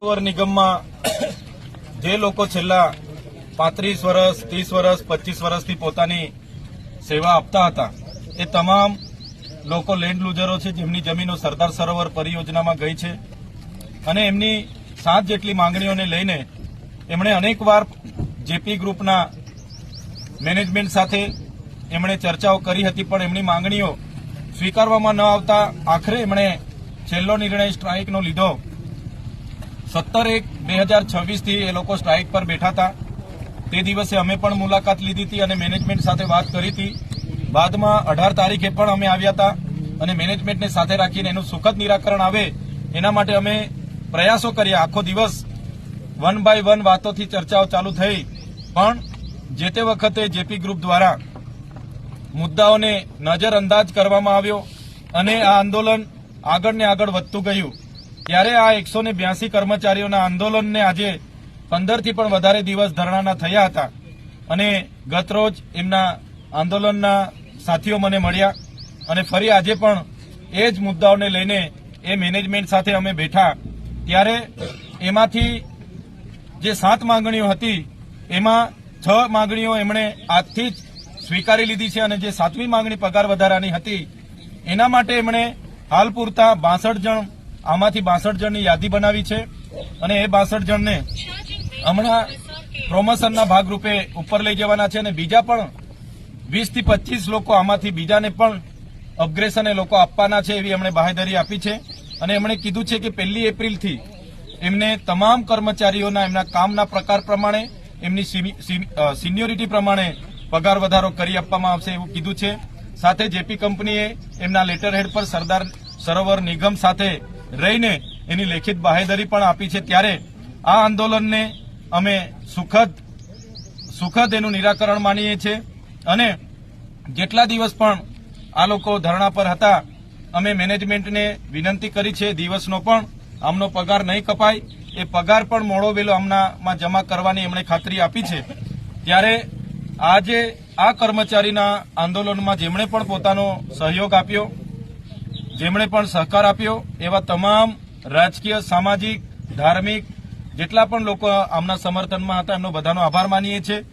નગર નિગમમાં જે લોકો છેલ્લા 35 વર્ષ 30 વર્ષ 25 વર્ષથી પોતાની સેવા આપતા હતા એ તમામ લોકો લેન્ડ લૂઝરો છે, જેમની જમીનો સરદાર સરોવર પરિયોજનામાં ગઈ છે અને એમની 7 જેટલી માંગણીઓને લઈને એમણે અનેકવાર જેપી ગ્રુપના મેનેજમેન્ટ સાથે એમણે ચર્ચાઓ કરી હતી, પણ એમની માંગણીઓ સ્વીકારવામાં ન આવતા આખરે એમણે છેલ્લો નિર્ણય સ્ટ્રાઇકનો લીધો। 17/1/2026 થી એ લોકો સ્ટ્રાઇક પર બેઠા હતા। તે દિવસે અમે પણ મુલાકાત લીધી હતી અને મેનેજમેન્ટ સાથે વાત કરી હતી। બાદમાં 18 તારીખે પણ અમે આવ્યા હતા અને મેનેજમેન્ટને સાથે રાખીને એનું સુખદ નિરાકરણ આવે એના માટે અમે પ્રયાસો કર્યા। આખો દિવસ 1 બાય 1 વાતોથી ચર્ચાઓ ચાલુ થઈ, પણ જે તે વખતે જેપી ગ્રુપ દ્વારા મુદ્દાઓને નજરઅંદાજ કરવામાં આવ્યો અને આ આંદોલન આગળ ને આગળ વધતું ગયું। ત્યારે આ 182 કર્મચારીઓના આંદોલનને આજે 15 થી પણ વધારે દિવસ ધરણાના થયા હતા અને ગતરોજ એમના આંદોલનના સાથીઓ મને મળ્યા અને ફરી આજે પણ એ જ મુદ્દાઓને લઈને એ મેનેજમેન્ટ સાથે અમે બેઠા। ત્યારે એમાંથી જે 7 માંગણીઓ હતી એમાં 6 માંગણીઓ એમણે આજથી જ સ્વીકારી લીધી છે અને જે 7મી માંગણી પગાર વધારાની હતી એના માટે એમણે હાલ પૂરતા 62 જણ આમાંથી 62 જણની યાદી બનાવી છે અને એ 62 જણને હમણાં પ્રોમોશનના ભાગરૂપે ઉપર લઈ જવાના છે અને બીજા પણ 20 થી 25 લોકો આમાંથી બીજાને પણ અપગ્રેશન એ લોકો આપવાના છે એવી એમણે બાહેધરી આપી છે અને એમણે કીધું છે કે 1 એપ્રિલથી એમને તમામ કર્મચારીઓના એમના કામના પ્રકાર પ્રમાણે એમની સિનિયોરિટી પ્રમાણે પગાર વધારો કરી આપવામાં આવશે એવું કીધું છે। સાથે જેપી કંપનીએ એમના લેટર હેડ પર સરદાર સરોવર નિગમ સાથે રહીને એની લેખિત બાહેધરી પણ આપી છે। ત્યારે આ આંદોલનને અમે સુખદ એનું નિરાકરણ માનીએ છીએ અને જેટલા દિવસ પણ આ લોકો ધરણા પર હતા અમે મેનેજમેન્ટને વિનંતી કરી છે દિવસનો પણ આમનો પગાર નહીં કપાય, એ પગાર પણ મોડો વેલો આમનામાં જમા કરવાની એમણે ખાતરી આપી છે। ત્યારે આજે આ કર્મચારીના આંદોલનમાં જેમણે પણ પોતાનો સહયોગ આપ્યો, જેમણે પણ સહકાર આપ્યો એવા તમામ રાજકીય, સામાજિક, ધાર્મિક જેટલા પણ લોકો આમના સમર્થનમાં હતા એમનો બધાનો આભાર માનીએ છીએ।